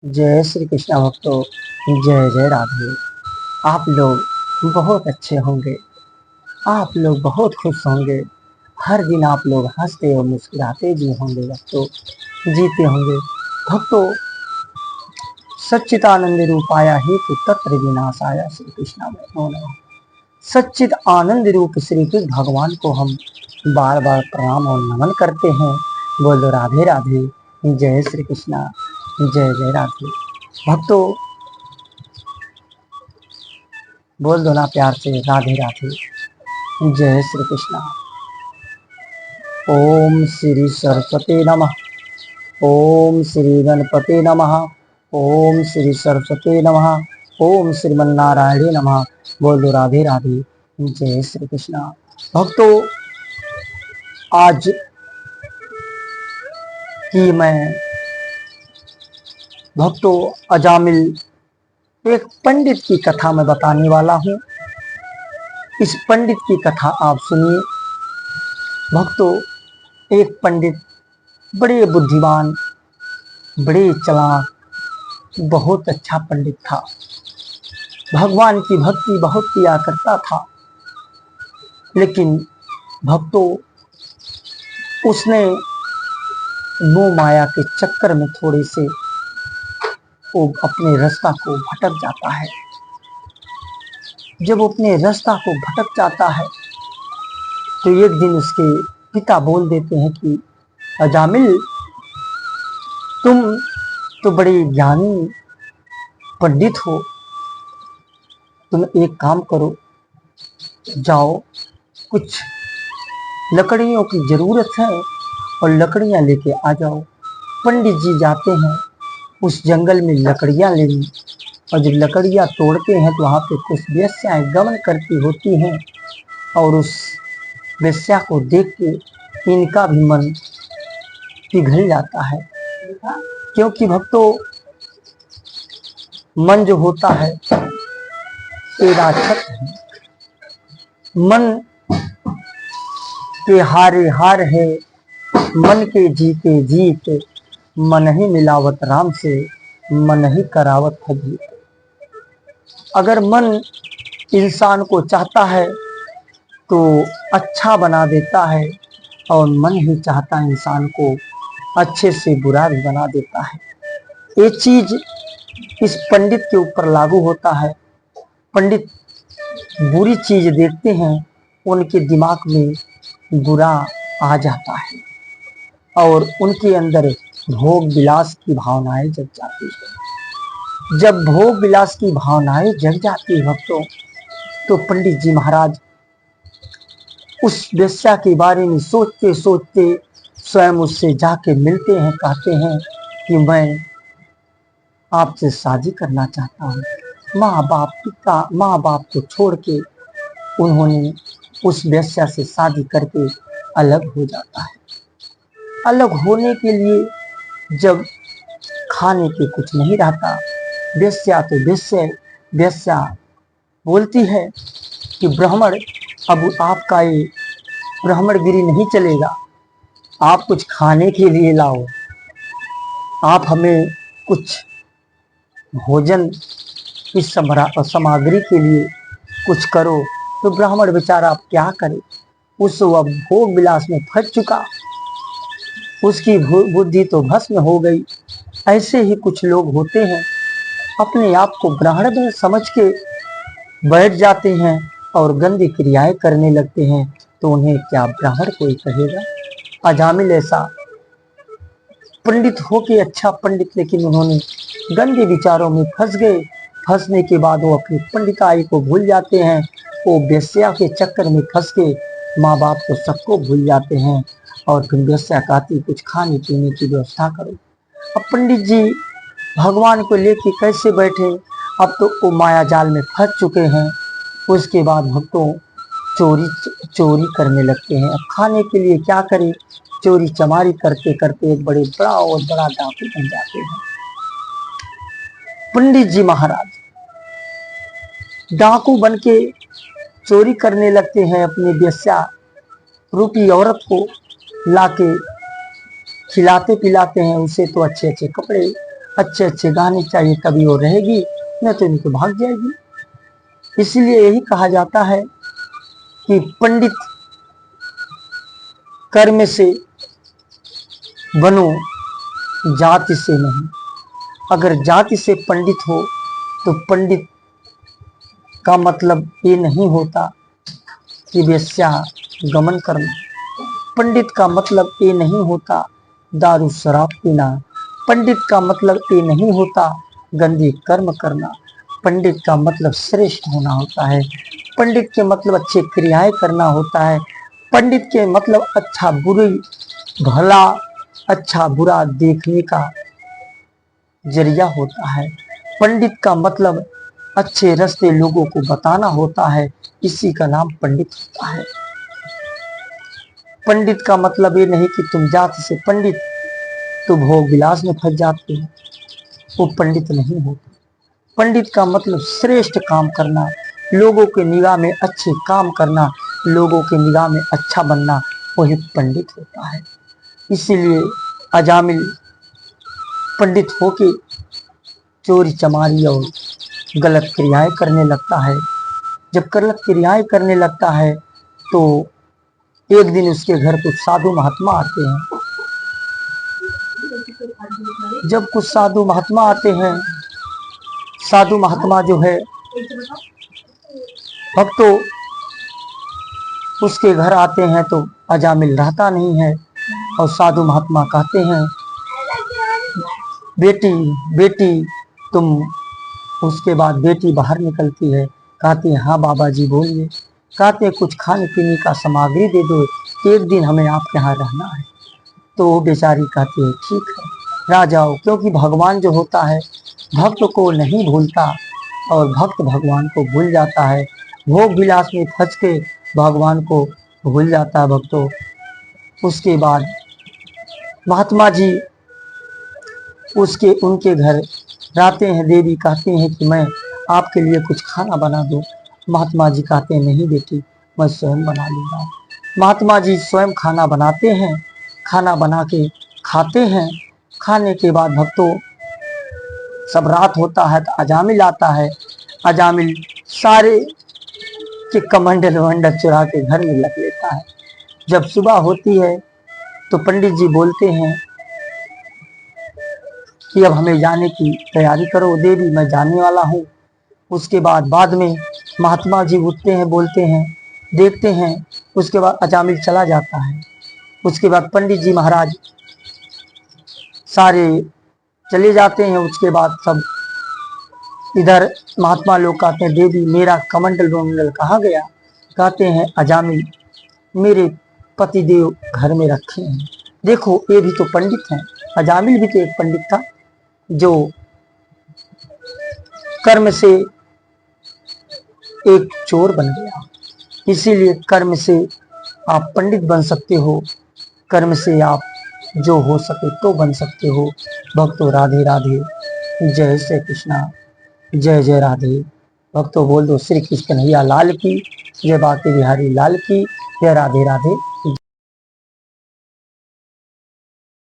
जय श्री कृष्ण भक्तों। जय जय राधे। आप लोग बहुत अच्छे होंगे, आप लोग बहुत खुश होंगे। हर दिन आप लोग हंसते और मुस्कुराते जी होंगे भक्तों, जीते होंगे भक्तों। सच्चिदानंद रूपाया हेतु तत्र विनाशाय श्री कृष्णाय नमो नमः। सच्चिद आनंद रूप श्री कृष्ण भगवान को हम बार बार प्रणाम और नमन करते हैं। बोलो राधे राधे, जय श्री कृष्णा, जय जय राधे। भक्तों बोल दो ना प्यार से, राधे राधे, जय श्री कृष्णा। ओम श्री सरस्वती नमः, ओम श्री गणपति नमः, ओम श्री सरस्वती नमः, ओम श्रीमन्नारायण नमः। बोल दो राधे राधे, जय श्री कृष्णा। भक्तों आज की मैं भक्तों अजामिल एक पंडित की कथा में बताने वाला हूँ। इस पंडित की कथा आप सुनिए। भक्तों एक पंडित बड़े बुद्धिमान, बड़े चालाक, बहुत अच्छा पंडित था। भगवान की भक्ति बहुत किया करता था, लेकिन भक्तों उसने मोह माया के चक्कर में थोड़े से वो अपने रास्ता को भटक जाता है। जब वो अपने रास्ता को भटक जाता है तो एक दिन उसके पिता बोल देते हैं कि अजामिल, तुम तो बड़े ज्ञानी पंडित हो, तुम एक काम करो, जाओ कुछ लकड़ियों की जरूरत है और लकड़ियां लेके आ जाओ। पंडित जी जाते हैं उस जंगल में लकड़ियां लेने, और जब लकड़ियां तोड़ते हैं तो वहां पे कुछ वेश्याएं गमन करती होती हैं, और उस वेश्या को देख के इनका भी मन पिघल जाता है। क्योंकि भक्तों मन जो होता है तेरा छत है, मन के हारे हार है, मन के जीते जीत, मन ही मिलावत राम से, मन ही करावत है जीत। अगर मन इंसान को चाहता है तो अच्छा बना देता है, और मन ही चाहता है इंसान को अच्छे से बुरा भी बना देता है। ये चीज इस पंडित के ऊपर लागू होता है। पंडित बुरी चीज देखते हैं, उनके दिमाग में बुरा आ जाता है और उनके अंदर भोग विलास की भावनाएं जग जाती है। जब भोग विलास की भावनाएं जग जाती है भक्तों, तो पंडित जी महाराज उस वेश्या के बारे में सोचते सोचते स्वयं उससे जाके मिलते हैं, कहते हैं कि मैं आपसे शादी करना चाहता हूँ। माँ बाप को छोड़ के उन्होंने उस वेश्या से शादी करके अलग हो जाता है। अलग होने के लिए जब खाने के कुछ नहीं रहता, वेश्या तो वेश्या बोलती है कि ब्राह्मण, अब आपका ये ब्राह्मणगिरी नहीं चलेगा, आप कुछ खाने के लिए लाओ, आप हमें कुछ भोजन की सामग्री के लिए कुछ करो। तो ब्राह्मण बेचारा अब क्या करे, उस अब भोग विलास में फंस चुका, उसकी बुद्धि तो भस्म हो गई। ऐसे ही कुछ लोग होते हैं, अपने आप को ब्राह्मण समझ के बैठ जाते हैं और गंदी क्रियाएं करने लगते हैं, तो उन्हें क्या ब्राह्मण कोई कहेगा। अजामिल ऐसा पंडित हो के अच्छा पंडित, लेकिन उन्होंने गंदे विचारों में फंस गए। फंसने के बाद वो अपनी पंडिताई को भूल जाते हैं, वो वेश्या के चक्कर में फंस के माँ बाप को सबको भूल जाते हैं, और फिर वेश्या कहती कुछ खाने पीने की व्यवस्था करो। अब पंडित जी भगवान को लेके कैसे बैठे, अब तो वो माया जाल में फंस चुके हैं। उसके बाद भक्तों चोरी करने लगते हैं। अब खाने के लिए क्या करें, चोरी चमारी करते करते एक बड़ा और बड़ा डाकू बन जाते हैं। पंडित जी महाराज डाकू बन के चोरी करने लगते हैं। अपनी वेश्या रूपी औरत को लाके खिलाते पिलाते हैं, उसे तो अच्छे अच्छे कपड़े, अच्छे अच्छे गाने चाहिए तभी वो रहेगी, न तो इनको भाग जाएगी। इसलिए यही कहा जाता है कि पंडित कर्म से बनो, जाति से नहीं। अगर जाति से पंडित हो तो पंडित का मतलब ये नहीं होता कि वेश्या गमन करना। पंडित का मतलब ये नहीं होता दारू शराब पीना। पंडित का मतलब ये नहीं होता गंदे कर्म करना। पंडित का मतलब श्रेष्ठ होना होता है। पंडित के मतलब अच्छे क्रियाएं करना होता है। पंडित के मतलब अच्छा बुरी भला अच्छा बुरा देखने का जरिया होता है। पंडित का मतलब अच्छे रास्ते लोगों को बताना होता है, इसी का नाम पंडित होता है। पंडित का मतलब ये नहीं कि तुम जाति से पंडित तो भोग विलास में फंस जाते हो, वो पंडित नहीं होता। पंडित का मतलब श्रेष्ठ काम करना, लोगों के निगाह में अच्छे काम करना, लोगों के निगाह में अच्छा बनना, वही पंडित होता है। इसीलिए अजामिल पंडित होके चोरी चमारी और गलत क्रियाएं करने लगता है। जब गलत क्रियाएं करने लगता है तो एक दिन उसके घर कुछ साधु महात्मा आते हैं। जब कुछ साधु महात्मा आते हैं, साधु महात्मा जो है भक्तों उसके घर आते हैं तो अजामिल रहता नहीं है और साधु महात्मा कहते हैं बेटी बेटी तुम। उसके बाद बेटी बाहर निकलती है, कहती है हाँ बाबा जी बोलिए। कहते हैं कुछ खाने पीने का सामग्री दे दो, एक दिन हमें आपके यहाँ रहना है। तो वो बेचारी कहती है ठीक है रह जाओ, क्योंकि भगवान जो होता है भक्त को नहीं भूलता और भक्त भगवान को भूल जाता है। भोग विलास में फंस के भगवान को भूल जाता है भक्तों। उसके बाद महात्मा जी उनके घर जाते हैं। देवी कहती हैं कि मैं आपके लिए कुछ खाना बना दूं। महात्मा जी कहते हैं नहीं बेटी मैं स्वयं बना लूँगा। महात्मा जी स्वयं खाना बनाते हैं, खाना बना के खाते हैं। खाने के बाद भक्तों सब रात होता है तो अजामिल आता है। अजामिल सारे के कमंडल वंडल चुरा के घर में रख लेता है। जब सुबह होती है तो पंडित जी बोलते हैं कि अब हमें जाने की तैयारी करो देवी, मैं जाने वाला हूँ। उसके बाद में महात्मा जी उठते हैं, बोलते हैं, देखते हैं। उसके बाद अजामिल चला जाता है। उसके बाद पंडित जी महाराज सारे चले जाते हैं। उसके बाद सब इधर महात्मा लोग कहते हैं देवी मेरा कमंडल वमंडल कहाँ गया। कहते हैं अजामिल मेरे पतिदेव घर में रखे हैं। देखो ये भी तो पंडित हैं। अजामिल भी तो एक पंडित था जो कर्म से एक चोर बन गया। इसीलिए कर्म से आप पंडित बन सकते हो, कर्म से आप जो हो सके तो बन सकते हो। भक्तों राधे राधे, जय श्री कृष्णा, जय जय राधे। भक्तों बोल दो श्री कृष्ण कन्हैया लाल की, जय बांके बिहारी लाल की, जय राधे राधे।